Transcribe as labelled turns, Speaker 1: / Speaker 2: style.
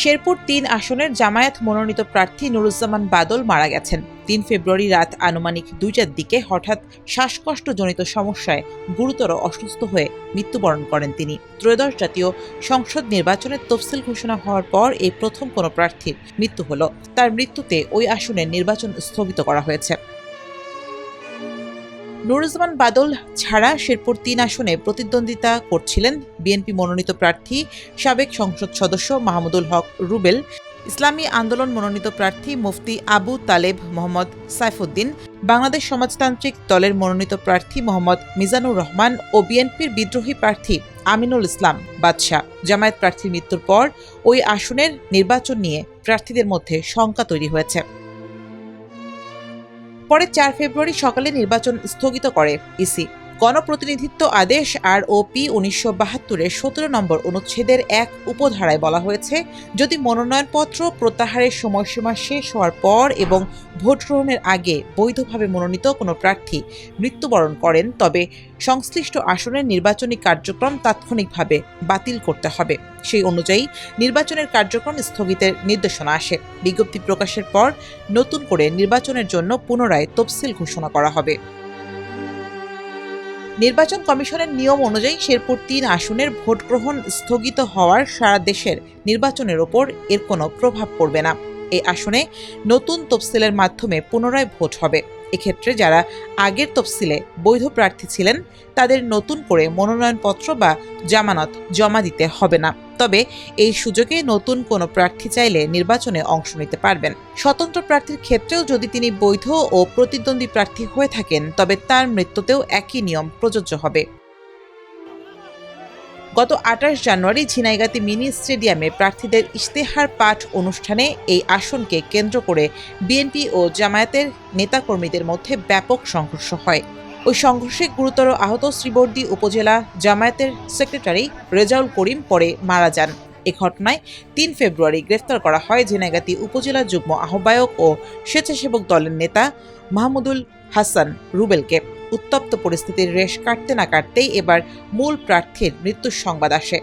Speaker 1: শেরপুর ৩ আসনের জামায়াত মনোনীত প্রার্থী নুরুজ্জামান বাদল মারা গেছেন। ৩ ফেব্রুয়ারি রাত আনুমানিক ২টার দিকে হঠাৎ শ্বাসকষ্টজনিত সমস্যায় গুরুতর অসুস্থ হয়ে মৃত্যুবরণ করেন তিনি। ত্রয়োদশ জাতীয় সংসদ নির্বাচনের তফসিল ঘোষণা হওয়ার পর এই প্রথম কোনো প্রার্থীর মৃত্যু হলো। তার মৃত্যুতে ওই আসনের নির্বাচন স্থগিত করা হয়েছে। নুরুজ্জামান বাদল ছাড়া শেরপুর ৩ আসনে প্রতিদ্বন্দ্বিতা করছিলেন বিএনপি মনোনীত প্রার্থী সাবেক সংসদ সদস্য মাহমুদুল হক রুবেল, ইসলামী আন্দোলন মনোনীত প্রার্থী মুফতি আবু তালেব মোহাম্মদ সাইফুদ্দিন, বাংলাদেশ সমাজতান্ত্রিক দলের মনোনীত প্রার্থী মোহাম্মদ মিজানুর রহমান ও বিএনপির বিদ্রোহী প্রার্থী আমিনুল ইসলাম বাদশা। জামায়াত প্রার্থীর মৃত্যুর পর ওই আসনের নির্বাচন নিয়ে প্রার্থীদের মধ্যে শঙ্কা তৈরি হয়েছে। পরে ৪ ফেব্রুয়ারি সকালে নির্বাচন স্থগিত করে ইসি। গণপ্রতিনিধিত্ব আদেশ ROP ১৯৭২-এর ১৭ নম্বর অনুচ্ছেদের ১ উপধারায় বলা হয়েছে, যদি মনোনয়নপত্র প্রত্যাহারের সময়সীমা শেষ হওয়ার পর এবং ভোট গ্রহণের আগে বৈধভাবে মনোনীত কোনো প্রার্থী মৃত্যুবরণ করেন, তবে সংশ্লিষ্ট আসনের নির্বাচনী কার্যক্রম তাৎক্ষণিকভাবে বাতিল করতে হবে। সেই অনুযায়ী নির্বাচনের কার্যক্রম স্থগিতের নির্দেশনা আসে। বিজ্ঞপ্তি প্রকাশের পর নতুন করে নির্বাচনের জন্য পুনরায় তফসিল ঘোষণা করা হবে। নির্বাচন কমিশনের নিয়ম অনুযায়ী শেরপুর ৩ আসনের ভোট গ্রহণ স্থগিত হওয়ার সারা দেশের নির্বাচনের ওপর এর কোনো প্রভাব পড়বে না। এই আসনে নতুন তফসিলের মাধ্যমে পুনরায় ভোট হবে। এক্ষেত্রে যারা আগের তফসিলে বৈধ প্রার্থী ছিলেন তাদের নতুন করে মনোনয়নপত্র বা জামানত জমা দিতে হবে না। তবে এই সুযোগে নতুন কোনো প্রার্থী চাইলে নির্বাচনে অংশ নিতে পারবেন। স্বতন্ত্র প্রার্থীর ক্ষেত্রেও যদি তিনি বৈধ ও প্রতিদ্বন্দ্বী প্রার্থী হয়ে থাকেন, তবে তার মৃত্যুতেও একই নিয়ম প্রযোজ্য হবে। গত ২৮ জানুয়ারি ঝিনাইগাতি মিনি স্টেডিয়ামে প্রার্থীদের ইশতেহার পাঠ অনুষ্ঠানে এই আসনকে কেন্দ্র করে বিএনপি ও জামায়াতের নেতাকর্মীদের মধ্যে ব্যাপক সংঘর্ষ হয়। ওই সংঘর্ষে গুরুতর আহত শ্রীবর্দী উপজেলা জামায়াতের সেক্রেটারি রেজাউল করিম পরে মারা যান। এ ঘটনায় ৩ ফেব্রুয়ারি গ্রেফতার করা হয় ঝিনাইগাতি উপজেলা যুগ্ম আহ্বায়ক ও স্বেচ্ছাসেবক দলের নেতা মাহমুদুল হাসান রুবেলকে। উত্তপ্ত পরিস্থিতির রেশ কাটতে না কাটতেই এবার মূল প্রার্থীর মৃত্যুর সংবাদ আসে।